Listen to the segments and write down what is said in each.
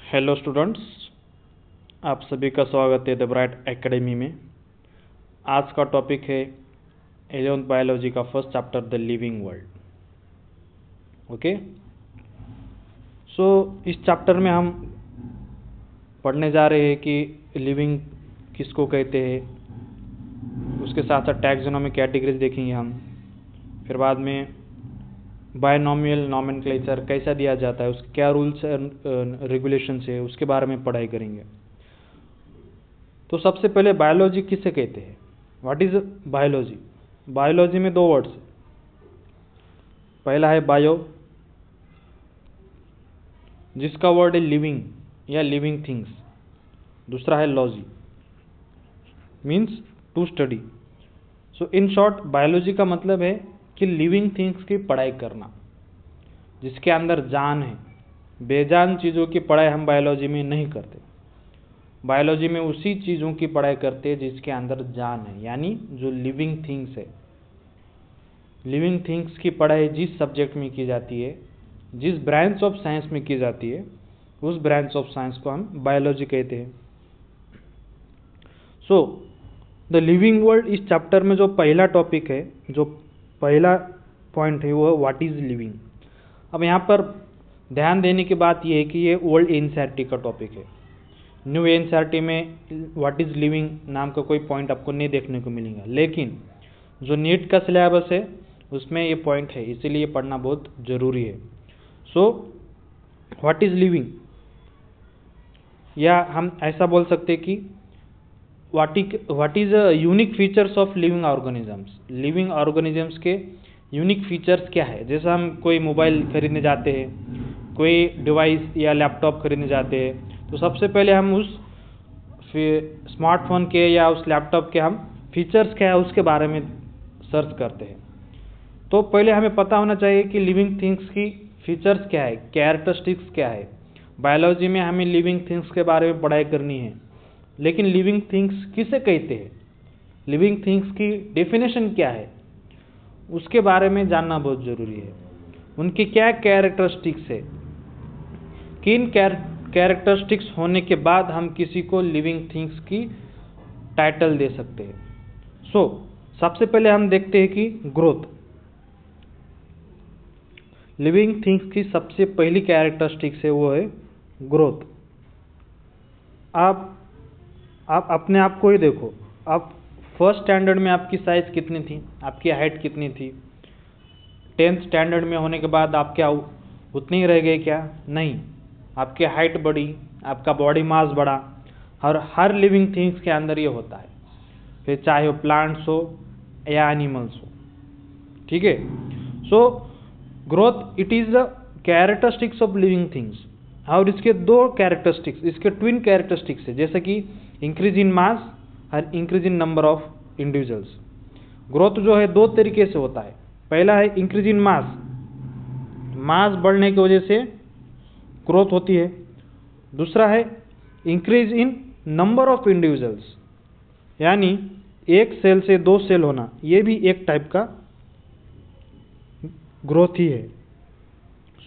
Hello students, आप सभी का स्वागत है द ब्राइट एकेडमी में। आज का टॉपिक है 11th बायोलॉजी का first chapter the living world. Okay, so इस चैप्टर में हम पढ़ने जा रहे हैं कि लिविंग किसको कहते हैं, उसके साथ साथ टैक्सोनॉमी कैटेगरीज देखेंगे हम। फिर बाद में बायनॉमियल नॉमेनक्लेचर कैसा दिया जाता है, उसके क्या रूल्स रेगुलेशंस है, उसके बारे में पढ़ाई करेंगे। तो सबसे पहले बायोलॉजी किसे कहते हैं, व्हाट इज बायोलॉजी। बायोलॉजी में दो वर्ड्स, पहला है बायो जिसका वर्ड है लिविंग या लिविंग थिंग्स, दूसरा है logy means to study. So in short biology का मतलब है कि लिविंग थिंग्स की पढ़ाई करना, जिसके अंदर जान है। बेजान चीज़ों की पढ़ाई हम बायोलॉजी में नहीं करते। बायोलॉजी में उसी चीज़ों की पढ़ाई करते हैं जिसके अंदर जान है, यानी जो लिविंग थिंग्स है। लिविंग थिंग्स की पढ़ाई जिस सब्जेक्ट में की जाती है, जिस ब्रांच ऑफ साइंस में की जाती है, उस ब्रांच ऑफ साइंस को हम बायोलॉजी कहते हैं। सो द लिविंग वर्ल्ड इस चैप्टर में जो पहला टॉपिक है, जो पहला पॉइंट है, वो व्हाट इज लिविंग। अब यहाँ पर ध्यान देने की बात यह है कि ये ओल्ड एनसीईआरटी का टॉपिक है। न्यू एनसीईआरटी में व्हाट इज लिविंग नाम का कोई पॉइंट आपको नहीं देखने को मिलेगा, लेकिन जो नीट का सिलेबस है उसमें ये पॉइंट है, इसीलिए ये पढ़ना बहुत जरूरी है। सो व्हाट इज लिविंग, या हम ऐसा बोल सकते हैं कि what is unique features of living organisms. Living organisms के यूनिक फीचर्स क्या है। जैसे हम कोई मोबाइल खरीदने जाते हैं, कोई डिवाइस या लैपटॉप खरीदने जाते हैं, तो सबसे पहले हम उस स्मार्टफोन के या उस लैपटॉप के हम फीचर्स क्या है उसके बारे में सर्च करते हैं। तो पहले हमें पता होना चाहिए कि लिविंग थिंग्स की फीचर्स क्या है, कैरेक्टरिस्टिक्स क्या है। बायोलॉजी में हमें लिविंग थिंग्स के बारे में पढ़ाई करनी है, लेकिन लिविंग थिंग्स किसे कहते हैं, लिविंग थिंग्स की डेफिनेशन क्या है, उसके बारे में जानना बहुत जरूरी है। उनकी क्या कैरेक्टरिस्टिक्स है, किन कैरेक्टरिस्टिक्स होने के बाद हम किसी को लिविंग थिंग्स की टाइटल दे सकते हैं। सो सबसे पहले हम देखते हैं कि ग्रोथ। लिविंग थिंग्स की सबसे पहली कैरेक्टरिस्टिक्स है वो है ग्रोथ। आप अपने आप को ही देखो, आप फर्स्ट स्टैंडर्ड में आपकी साइज कितनी थी, आपकी हाइट कितनी थी। 10th स्टैंडर्ड में होने के बाद आप क्या उतनी ही रह गए क्या? नहीं, आपकी हाइट बढ़ी, आपका बॉडी मास बढ़ा। और हर लिविंग थिंग्स के अंदर ये होता है, फिर चाहे वो प्लांट्स हो या एनिमल्स हो। ठीक है। So growth it is the characteristics of living things. और इसके दो कैरेक्टरिस्टिक्स, इसके ट्विन कैरेक्टरिस्टिक्स है, जैसे कि इंक्रीज इन मास और increase in number of individuals. Growth जो है दो तरीके से होता है। पहला है इंक्रीज इन मास, मास बढ़ने की वजह से ग्रोथ होती है। दूसरा है increase in number of individuals, यानी एक सेल से दो सेल होना, यह भी एक टाइप का ग्रोथ ही है।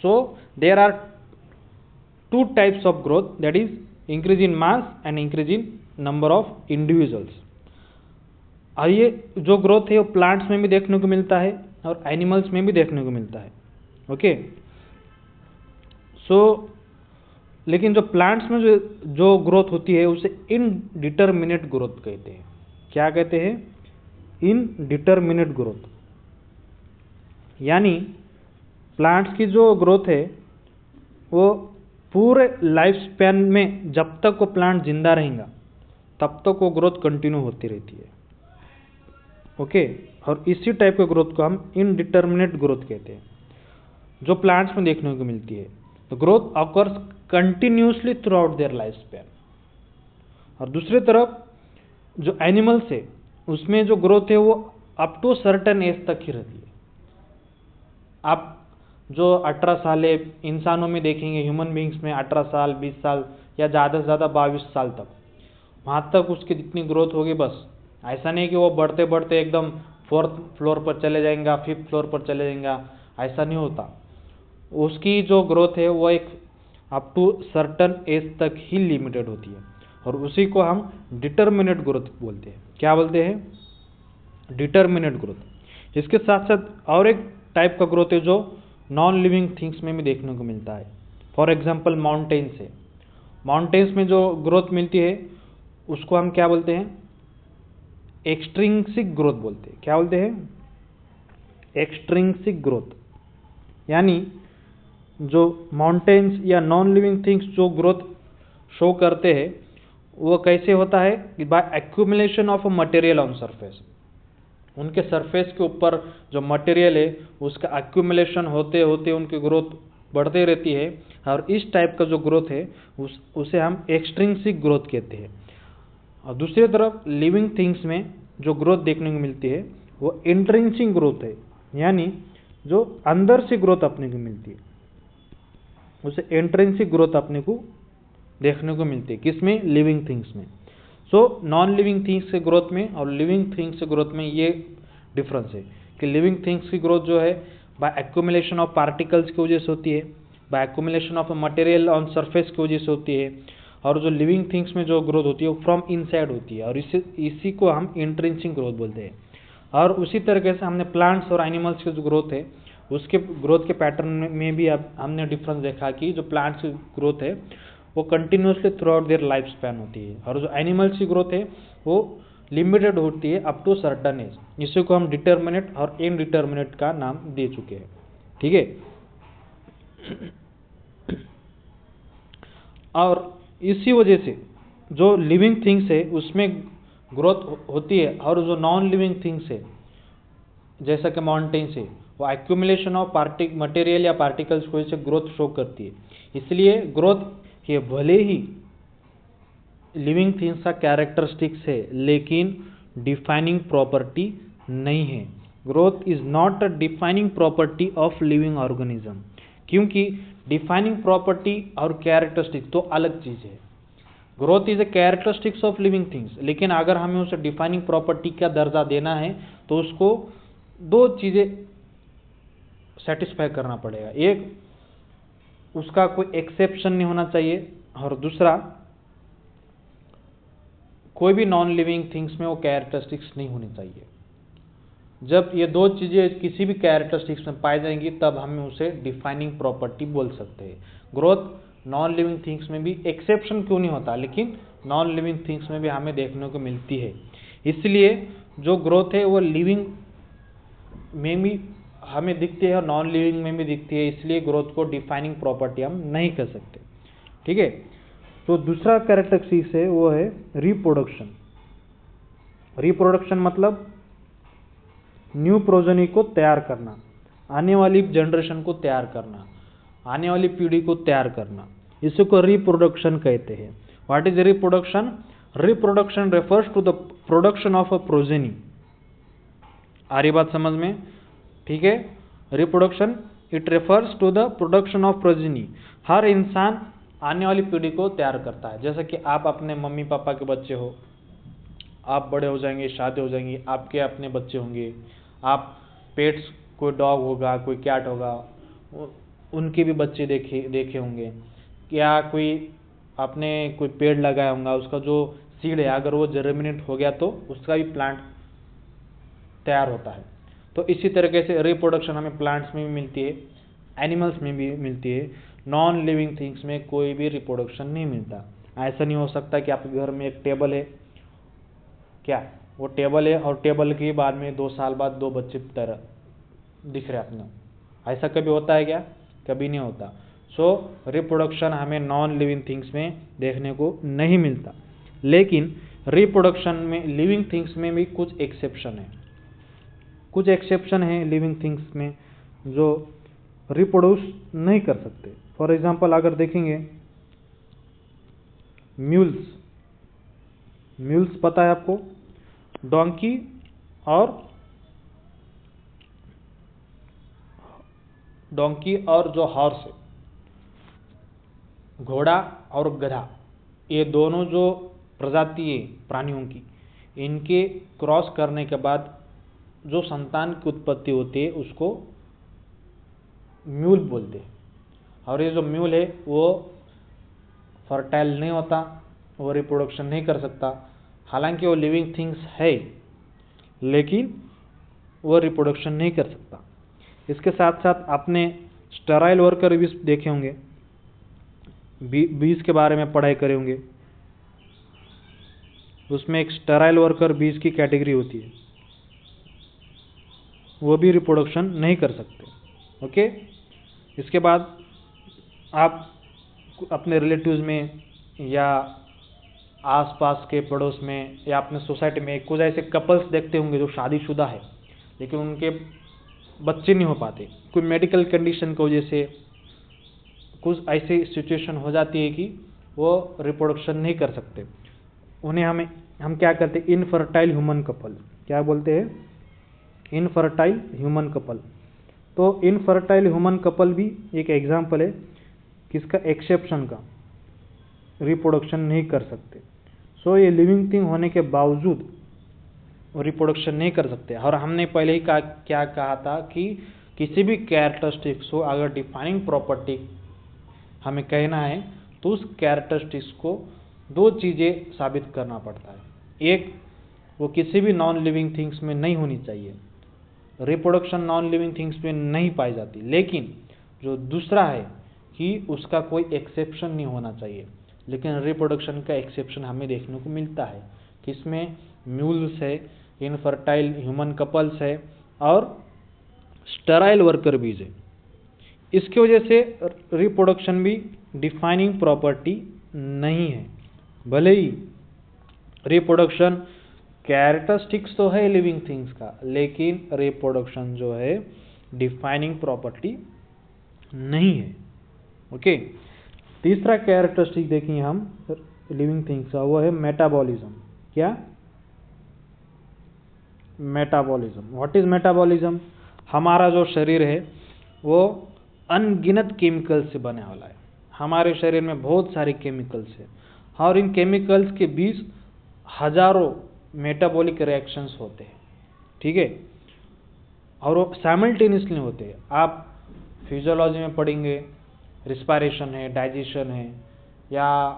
So there are two types of growth, that is increase in mass and increase in number of individuals। और ये जो ग्रोथ है वो प्लांट्स में भी देखने को मिलता है और एनिमल्स में भी देखने को मिलता है। ओके। सो लेकिन जो प्लांट्स में जो ग्रोथ होती है उसे इनडिटरमिनेट ग्रोथ कहते हैं। क्या कहते हैं? Indeterminate growth. यानी प्लांट्स की जो ग्रोथ है वो पूरे लाइफ स्पैन में, जब तक वो प्लांट जिंदा रहेगा तब तक वो ग्रोथ कंटिन्यू होती रहती है। ओके। और इसी टाइप के ग्रोथ को हम इनडिटरमिनेट ग्रोथ कहते हैं, जो प्लांट्स में देखने को मिलती है। तो growth occurs continuously through out their life span. और दूसरी तरफ जो एनिमल्स है उसमें जो ग्रोथ है वो अप टू सर्टेन एज तक ही रहती है। आप जो 18 साल है इंसानों में देखेंगे, ह्यूमन बींग्स में 18 साल 20 साल या ज़्यादा से ज़्यादा 22 साल तक, वहाँ तक उसकी जितनी ग्रोथ होगी बस। ऐसा नहीं कि वो बढ़ते बढ़ते एकदम 4th फ्लोर पर चले जाएंगे, 5th फ्लोर पर चले जाएंगे, ऐसा नहीं होता। उसकी जो ग्रोथ है वो एक अप टू सर्टन एज तक ही लिमिटेड होती है, और उसी को हम डिटर्मिनेट ग्रोथ बोलते हैं। क्या बोलते हैं? Determinate growth. इसके साथ साथ और एक टाइप का ग्रोथ है जो नॉन लिविंग थिंग्स में भी देखने को मिलता है। फॉर एग्जाम्पल माउंटेन्स है, माउंटेन्स में जो ग्रोथ मिलती है उसको हम क्या बोलते हैं? एक्सट्रिंसिक ग्रोथ बोलते हैं। क्या बोलते हैं? Extrinsic growth. यानी जो माउंटेन्स या नॉन लिविंग थिंग्स जो ग्रोथ शो करते हैं वो कैसे होता है? कि by accumulation of a material on surface. उनके सरफेस के ऊपर जो मटेरियल है उसका एक्यूमुलेशन होते होते उनकी ग्रोथ बढ़ते रहती है, और इस टाइप का जो ग्रोथ है उसे हम एक्सट्रिंसिक ग्रोथ कहते हैं। और दूसरी तरफ लिविंग थिंग्स में जो ग्रोथ देखने को मिलती है वो इंट्रिंसिक ग्रोथ है, यानी जो अंदर से ग्रोथ अपने को मिलती है उसे इंट्रिंसिक ग्रोथ अपने को देखने को मिलती है। किसमें? लिविंग थिंग्स में। सो नॉन लिविंग थिंग्स के ग्रोथ में और लिविंग थिंग्स के ग्रोथ में ये डिफरेंस है कि लिविंग थिंग्स की ग्रोथ जो है बाय एक्यूमुलेशन ऑफ पार्टिकल्स की वजह से होती है, by accumulation of material on surface की वजह से होती है, और जो लिविंग थिंग्स में जो ग्रोथ होती है वो फ्रॉम इनसाइड होती है, और इसी को हम इंट्रिंसिक ग्रोथ बोलते हैं। और उसी तरीके से हमने प्लांट्स और एनिमल्स की जो ग्रोथ है उसके ग्रोथ के पैटर्न में भी अब हमने डिफरेंस देखा कि जो प्लांट्स की ग्रोथ है वो continuously through out their life span होती है, और जो एनिमल्स की ग्रोथ है वो लिमिटेड होती है अप टू सर्टन एज। इसी को हम डिटर्मिनेट और इनडिटर्मिनेट का नाम दे चुके हैं। ठीक है। और इसी वजह से जो लिविंग थिंग्स है उसमें ग्रोथ होती है, और जो नॉन लिविंग थिंग्स है जैसा कि माउंटेन्स है वो एक्यूमुलेशन ऑफ मटेरियल या पार्टिकल्स की वजह से ग्रोथ शो करती है। इसलिए ग्रोथ ये भले ही लिविंग थिंग्स का कैरेक्टरिस्टिक्स है लेकिन डिफाइनिंग प्रॉपर्टी नहीं है। Growth is not a defining property of living organism, क्योंकि डिफाइनिंग प्रॉपर्टी और कैरेक्टरिस्टिक्स तो अलग चीज है। Growth is a characteristics of living things, लेकिन अगर हमें उसे डिफाइनिंग प्रॉपर्टी का दर्जा देना है तो उसको दो चीजें सेटिस्फाई करना पड़ेगा। एक, उसका कोई एक्सेप्शन नहीं होना चाहिए, और दूसरा, कोई भी नॉन लिविंग थिंग्स में वो कैरेक्टरिस्टिक्स नहीं होनी चाहिए। जब ये दो चीजें किसी भी कैरेक्टरिस्टिक्स में पाई जाएंगी तब हम उसे डिफाइनिंग प्रॉपर्टी बोल सकते हैं। ग्रोथ नॉन लिविंग थिंग्स में भी एक्सेप्शन क्यों नहीं होता, लेकिन नॉन लिविंग थिंग्स में भी हमें देखने को मिलती है। इसलिए जो ग्रोथ है वो लिविंग में भी हमें दिखती है और नॉन लिविंग में भी दिखती है, इसलिए ग्रोथ को डिफाइनिंग प्रॉपर्टी हम नहीं कर सकते। ठीक है। तो दूसरा कैरेक्टरिस्टिक्स है वो है रिप्रोडक्शन। रिप्रोडक्शन मतलब न्यू प्रोजेनी को तैयार करना, आने वाली जनरेशन को तैयार करना, आने वाली पीढ़ी को तैयार करना, इसी को रिप्रोडक्शन कहते हैं। What is reproduction? Reproduction refers to the production of a progeny. आ रही बात समझ में? ठीक है। Reproduction it refers to the production of progeny. हर इंसान आने वाली पीढ़ी को तैयार करता है। जैसे कि आप अपने मम्मी पापा के बच्चे हो, आप बड़े हो जाएंगे, शादी हो जाएंगी, आपके अपने बच्चे होंगे, आप पेट्स, कोई डॉग होगा, कोई कैट होगा, उनके भी बच्चे देखे होंगे। क्या कोई आपने कोई पेड़ लगाया होगा, उसका जो सीड है अगर वो जर्मिनेट हो गया तो उसका भी प्लांट तैयार होता है। तो इसी तरीके से रिप्रोडक्शन हमें प्लांट्स में भी मिलती है, एनिमल्स में भी मिलती है। नॉन लिविंग थिंग्स में कोई भी रिप्रोडक्शन नहीं मिलता। ऐसा नहीं हो सकता कि आपके घर में एक टेबल है, क्या वो टेबल है और टेबल के बाद में 2 साल बाद 2 बच्चे तरह दिख रहे अपने, ऐसा कभी होता है क्या? कभी नहीं होता। सो रिप्रोडक्शन हमें नॉन लिविंग थिंग्स में देखने को नहीं मिलता, लेकिन रिप्रोडक्शन में लिविंग थिंग्स में भी कुछ एक्सेप्शन है। कुछ एक्सेप्शन है लिविंग थिंग्स में जो रिप्रोड्यूस नहीं कर सकते। फॉर एग्जाम्पल अगर देखेंगे म्यूल्स, म्यूल्स पता है आपको? डोंकी और जो हॉर्स है, घोड़ा और गधा, ये दोनों जो प्रजाति है प्राणियों की, इनके क्रॉस करने के बाद जो संतान की उत्पत्ति होती है उसको म्यूल बोलते हैं। और ये जो म्यूल है वो फर्टाइल नहीं होता, वो रिप्रोडक्शन नहीं कर सकता। हालांकि वो लिविंग थिंग्स है, लेकिन वो रिप्रोडक्शन नहीं कर सकता। इसके साथ साथ आपने स्टेराइल वर्कर भी देखे होंगे, बीज के बारे में पढ़ाई करे होंगे। उसमें एक स्टेराइल वर्कर बीज की कैटेगरी होती है, वो भी रिप्रोडक्शन नहीं कर सकते। ओके, इसके बाद आप अपने रिलेटिव्स में या आसपास के पड़ोस में या अपने सोसाइटी में कुछ ऐसे कपल्स देखते होंगे जो शादीशुदा है, लेकिन उनके बच्चे नहीं हो पाते। कोई मेडिकल कंडीशन की वजह से कुछ ऐसी सिचुएशन हो जाती है कि वो रिप्रोडक्शन नहीं कर सकते। उन्हें हम क्या करते हैं, इनफर्टाइल ह्यूमन कपल, क्या बोलते हैं, इनफर्टाइल ह्यूमन कपल। तो इनफर्टाइल ह्यूमन कपल भी एक एग्जाम्पल है किसका, एक्सेप्शन का, रिप्रोडक्शन नहीं कर सकते। सो ये लिविंग थिंग होने के बावजूद रिप्रोडक्शन नहीं कर सकते। और हमने पहले ही क्या कहा था कि किसी भी कैरेक्टरिस्टिक्स को अगर डिफाइनिंग प्रॉपर्टी हमें कहना है तो उस कैरेक्टरिस्टिक्स को दो चीज़ें साबित करना पड़ता है। एक, वो किसी भी नॉन लिविंग थिंग्स में नहीं होनी चाहिए, रिप्रोडक्शन नॉन लिविंग थिंग्स में नहीं पाई जाती। लेकिन जो दूसरा है कि उसका कोई एक्सेप्शन नहीं होना चाहिए। लेकिन रिप्रोडक्शन का एक्सेप्शन हमें देखने को मिलता है, किसमें, म्यूल्स है, इनफर्टाइल ह्यूमन कपल्स है और स्टेराइल वर्कर बीज है। इसकी वजह से रिप्रोडक्शन भी डिफाइनिंग प्रॉपर्टी नहीं है। भले ही रिप्रोडक्शन कैरेक्टरिस्टिक्स तो है लिविंग थिंग्स का, लेकिन रिप्रोडक्शन जो है डिफाइनिंग प्रॉपर्टी नहीं है। ओके, तीसरा कैरेक्टरिस्टिक देखेंगे हम लिविंग थिंग्स का, वो है मेटाबॉलिज्म। क्या, मेटाबॉलिज्म। What is metabolism? हमारा जो शरीर है वो अनगिनत केमिकल से बने वाला है। हमारे शरीर में बहुत सारे केमिकल्स हैं और इन केमिकल्स के बीच हजारों मेटाबॉलिक रिएक्शंस होते हैं, ठीक है, और वो साइमल्टेनियसली होते हैं। आप फिजियोलॉजी में पढ़ेंगे, रिस्पायरेशन है, डाइजेशन है, या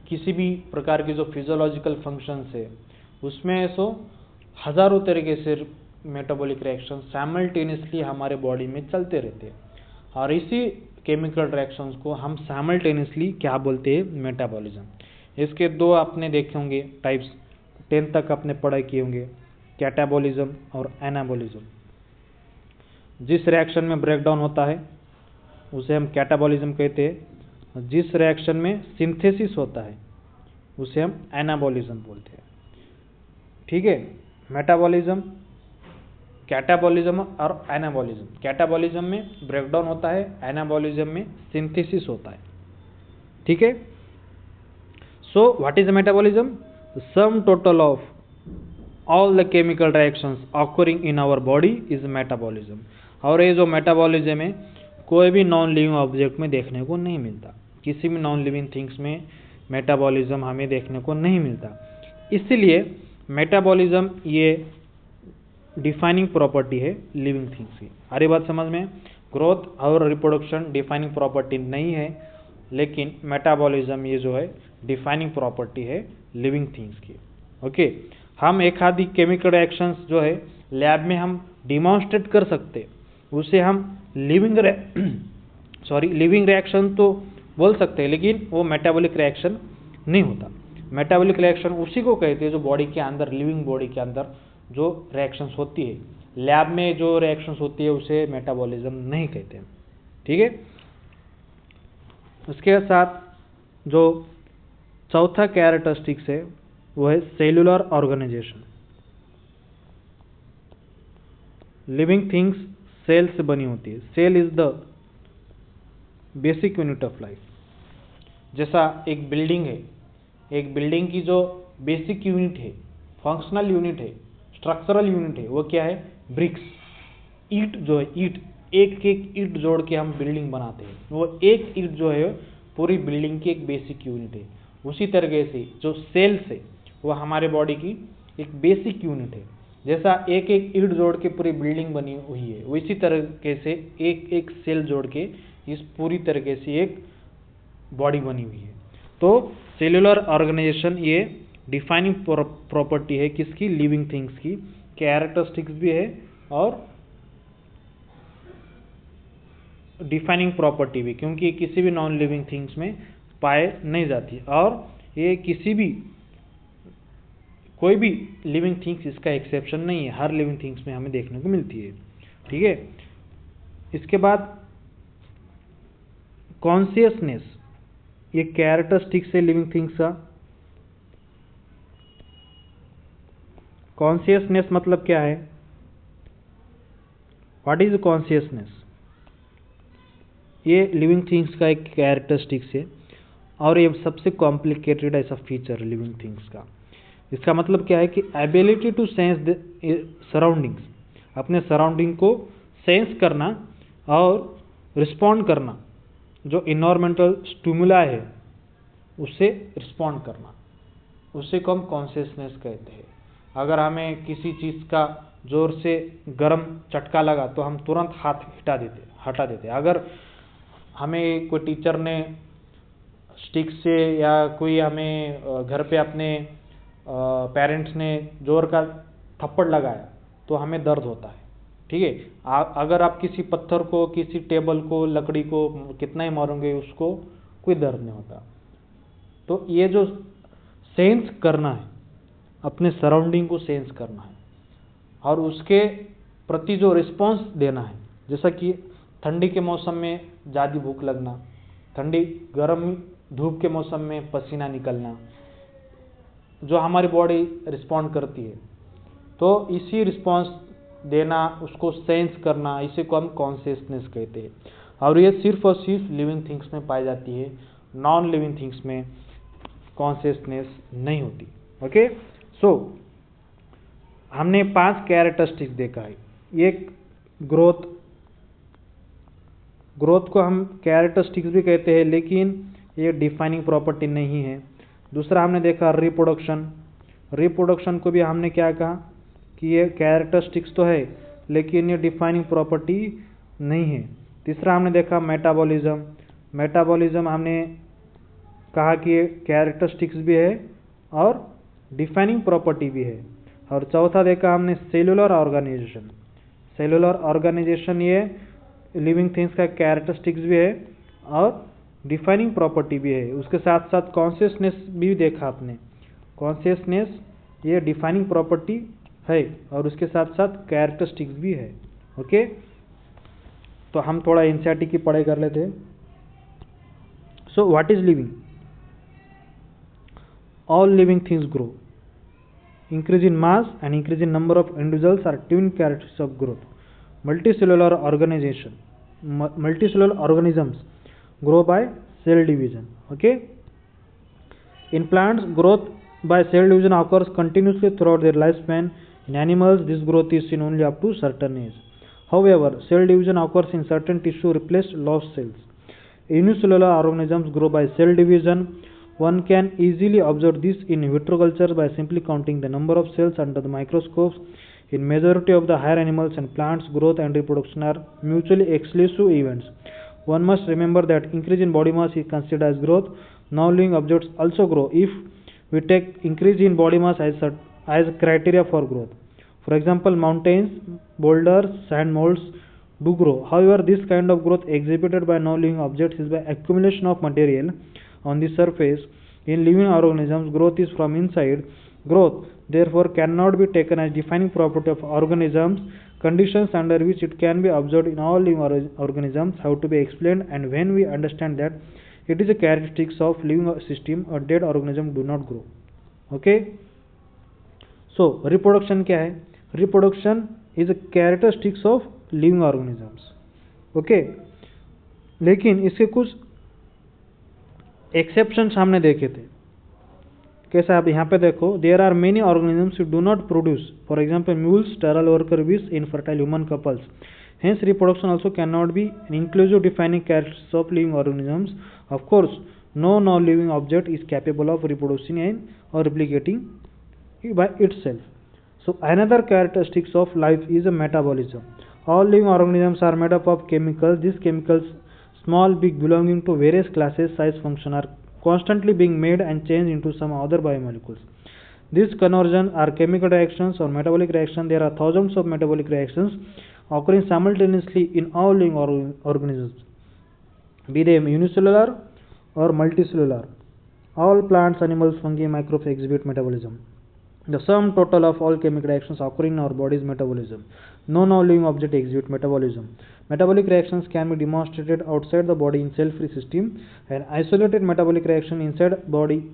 किसी भी प्रकार की जो फिजियोलॉजिकल फंक्शंस है उसमें सो हजारों तरीके से मेटाबॉलिक रिएक्शन साइमल्टेनियसली हमारे बॉडी में चलते रहते हैं। और इसी केमिकल रिएक्शंस को हम साइमल्टेनियसली क्या बोलते हैं, मेटाबॉलिज्म। इसके दो आपने देखे होंगे टाइप्स, 10th तक आपने पढ़ाई किए होंगे, कैटाबॉलिज्म और एनाबॉलिज्म। जिस रिएक्शन में ब्रेकडाउन होता है उसे हम कैटाबॉलिज्म कहते हैं, जिस रिएक्शन में सिंथेसिस होता है उसे हम एनाबॉलिज्म बोलते हैं। ठीक है, मेटाबॉलिज्म, कैटाबॉलिज्म और एनाबॉलिज्म। कैटाबॉलिज्म में ब्रेकडाउन होता है, एनाबॉलिज्म में सिंथेसिस होता है। ठीक है, so what is metabolism? Sum total of all the chemical reactions occurring in our body is metabolism. और ये जो मेटाबॉलिज्म है कोई भी नॉन लिविंग ऑब्जेक्ट में देखने को नहीं मिलता, किसी भी नॉन लिविंग थिंग्स में मेटाबॉलिज्म हमें देखने को नहीं मिलता। इसलिए मेटाबॉलिज्म ये डिफाइनिंग प्रॉपर्टी है लिविंग थिंग्स की। अरे बात समझ में? ग्रोथ और रिप्रोडक्शन डिफाइनिंग प्रॉपर्टी नहीं है, लेकिन मेटाबॉलिज्म ये जो है डिफाइनिंग प्रॉपर्टी है लिविंग थिंग्स की। ओके, हम एक आधी केमिकल रिएक्शंस जो है लैब में हम डिमॉन्स्ट्रेट कर सकते, उसे हम लिविंग रिएक्शन तो बोल सकते हैं, लेकिन वो मेटाबॉलिक रिएक्शन नहीं होता। मेटाबॉलिक रिएक्शन उसी को कहते हैं जो बॉडी के अंदर, लिविंग बॉडी के अंदर जो रिएक्शंस होती है। लैब में जो रिएक्शंस होती है उसे मेटाबॉलिज्म नहीं कहते हैं। ठीक है, उसके साथ जो चौथा कैरेक्टरिस्टिक्स है वो है cellular organisation. Living things cell से बनी होती है। Cell is the basic unit of life. जैसा एक बिल्डिंग है, एक बिल्डिंग की जो बेसिक यूनिट है, फंक्शनल यूनिट है, स्ट्रक्चरल यूनिट है, वो क्या है? ब्रिक्स, ईंट जो है, ईंट, एक एक ईंट जोड़ के हम बिल्डिंग बनाते हैं। वो एक ईंट जो है पूरी बिल्डिंग की एक बेसिक यूनिट है। उसी तरीके से जो सेल्स है वो हमारे बॉडी की एक बेसिक यूनिट है। जैसा एक एक ईंट जोड़ के पूरी बिल्डिंग बनी हुई है, उसी तरीके से एक एक सेल जोड़ के इस पूरी तरीके से एक बॉडी बनी हुई है। तो सेल्यूलर ऑर्गेनाइजेशन ये डिफाइनिंग प्रॉपर्टी है किसकी, लिविंग थिंग्स की, कैरेक्टरिस्टिक्स भी है और डिफाइनिंग प्रॉपर्टी भी, क्योंकि ये किसी भी नॉन लिविंग थिंग्स में पाए नहीं जाती और ये किसी भी कोई भी लिविंग थिंग्स इसका एक्सेप्शन नहीं है, हर लिविंग थिंग्स में हमें देखने को मिलती है। ठीक है, इसके बाद कॉन्शियसनेस, ये कैरेक्टरिस्टिक्स है लिविंग थिंग्स का। कॉन्शियसनेस मतलब क्या है, व्हाट इज कॉन्शियसनेस? ये लिविंग थिंग्स का एक कैरेक्टरिस्टिक्स है और ये सबसे कॉम्प्लिकेटेड ऐसा फीचर है लिविंग थिंग्स का। इसका मतलब क्या है कि ability to sense the surroundings, अपने सराउंडिंग को सेंस करना और रिस्पॉन्ड करना, जो इन्वायरमेंटल स्टिमुला है उससे रिस्पॉन्ड करना, उसे को हम कॉन्शियसनेस कहते हैं। अगर हमें किसी चीज़ का जोर से गर्म चटका लगा तो हम तुरंत हाथ हटा देते। अगर हमें कोई टीचर ने स्टिक से या कोई हमें घर पे अपने पेरेंट्स ने जोर का थप्पड़ लगाया तो हमें दर्द होता है। ठीक है, अगर आप किसी पत्थर को, किसी टेबल को, लकड़ी को कितना ही मारोगे उसको कोई दर्द नहीं होता। तो ये जो सेंस करना है, अपने सराउंडिंग को सेंस करना है और उसके प्रति जो रिस्पॉन्स देना है, जैसा कि ठंडी के मौसम में ज़्यादा भूख लगना, गर्म धूप के मौसम में पसीना निकलना, जो हमारी बॉडी रिस्पॉन्ड करती है, तो इसी रिस्पॉन्स देना, उसको सेंस करना, इसी को हम कॉन्शियसनेस कहते हैं। और ये सिर्फ और सिर्फ लिविंग थिंग्स में पाई जाती है, नॉन लिविंग थिंग्स में कॉन्शियसनेस नहीं होती। ओके, सो हमने 5 कैरेक्टरिस्टिक्स देखा है। एक ग्रोथ को हम कैरेक्टरिस्टिक्स भी कहते हैं, लेकिन ये डिफाइनिंग प्रॉपर्टी नहीं है। दूसरा हमने देखा रिप्रोडक्शन को भी हमने क्या कहा कि ये कैरेक्टरिस्टिक्स तो है लेकिन ये डिफाइनिंग प्रॉपर्टी नहीं है। तीसरा हमने देखा मेटाबॉलिज्म हमने कहा कि ये कैरेक्टरिस्टिक्स भी है और डिफाइनिंग प्रॉपर्टी भी है। और चौथा देखा हमने सेल्यूलर ऑर्गेनाइजेशन ये लिविंग थिंग्स का कैरेक्टरिस्टिक्स भी है और डिफाइनिंग प्रॉपर्टी भी है। उसके साथ साथ कॉन्शियसनेस भी देखा आपने, कॉन्शियसनेस ये डिफाइनिंग प्रॉपर्टी है और उसके साथ साथ कैरेक्टरिस्टिक्स भी है। ओके, तो हम थोड़ा एनसीईआरटी की पढ़ाई कर लेते हैं। सो what is living? All living things grow, increase in mass and increase in number of individuals are twin characteristics of growth. Multicellular organisms grow by cell division. Okay, in plants growth by cell division occurs continuously throughout their lifespan. In animals this growth is seen only up to certain age. However, cell division occurs in certain tissue replaced lost cells. Unicellular organisms grow by cell division. One can easily observe this in vitro culture by simply counting the number of cells under the microscopes. In majority of the higher animals and plants, growth and reproduction are mutually exclusive events. One must remember that increase in body mass is considered as growth. Non-living objects also grow if we take increase in body mass as criteria for growth. For example, mountains, boulders, sand molds do grow. However, this kind of growth exhibited by non-living objects is by accumulation of material on the surface. In living organisms, growth is from inside. Growth, therefore, cannot be taken as defining property of organisms. Conditions under which it can be observed in all living organisms have to be explained, and when we understand that it is a characteristics of living system, a dead organism do not grow. Okay, so reproduction क्या है? Reproduction is a characteristics of living organisms. Okay, लेकिन इसके कुछ exceptions हमने देखे थे। कैसा, आप यहाँ पे देखो, there are many organisms who do not produce, for example mules, sterile worker bees, infertile human couples. Hence reproduction also cannot be an inclusive defining characteristics of living organisms. Of course, no non-living object is capable of reproducing or replicating by itself. So another characteristics of life is a metabolism. All living organisms are made up of chemicals. These chemicals, small, big, belonging to various classes, size, function, are constantly being made and changed into some other biomolecules. These conversions are chemical reactions or metabolic reactions. There are thousands of metabolic reactions occurring simultaneously in all living organisms, be they unicellular or multicellular. All plants, animals, fungi, microbes exhibit metabolism. The sum total of all chemical reactions occurring in our body is metabolism. No non-living object exhibit metabolism. Metabolic reactions can be demonstrated outside the body in cell-free system. An isolated metabolic reaction inside the body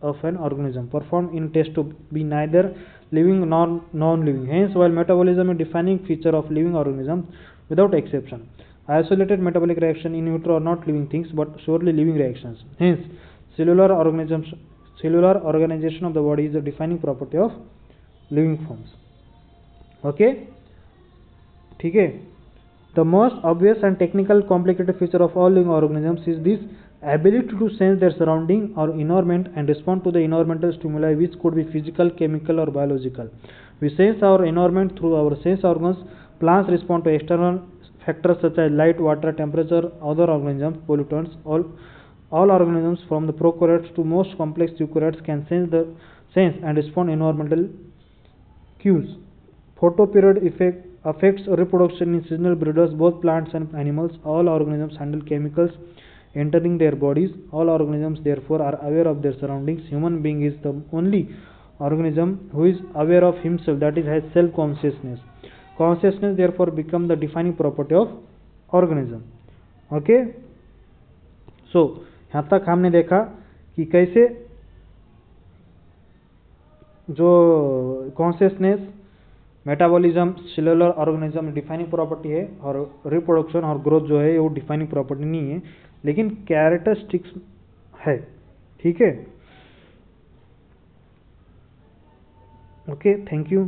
of an organism performed in test to be neither living nor non-living. Hence, while metabolism is a defining feature of living organisms without exception, isolated metabolic reaction in vitro are not living things but surely living reactions. Hence, cellular organization of the body is a defining property of living forms. Okay, ठीक है. The most obvious and technical complicated feature of all living organisms is this ability to sense their surrounding or environment and respond to the environmental stimuli, which could be physical, chemical or biological. We sense our environment through our sense organs. Plants respond to external factors such as light, water, temperature, other organisms, pollutants. All organisms from the prokaryotes to most complex eukaryotes can sense and respond environmental cues. Photoperiod effect affects reproduction in seasonal breeders, both plants and animals. All organisms handle chemicals entering their bodies. All organisms therefore are aware of their surroundings. Human being is the only organism who is aware of himself, that is, has self-consciousness. Consciousness therefore become the defining property of organism. Okay, so यहाँ तक हमने देखा कि कैसे जो consciousness, metabolism, cellular organism defining property है और reproduction और ग्रोथ जो है वो डिफाइनिंग प्रॉपर्टी नहीं है, लेकिन कैरेक्टरिस्टिक्स है. ठीक है. Okay, thank you.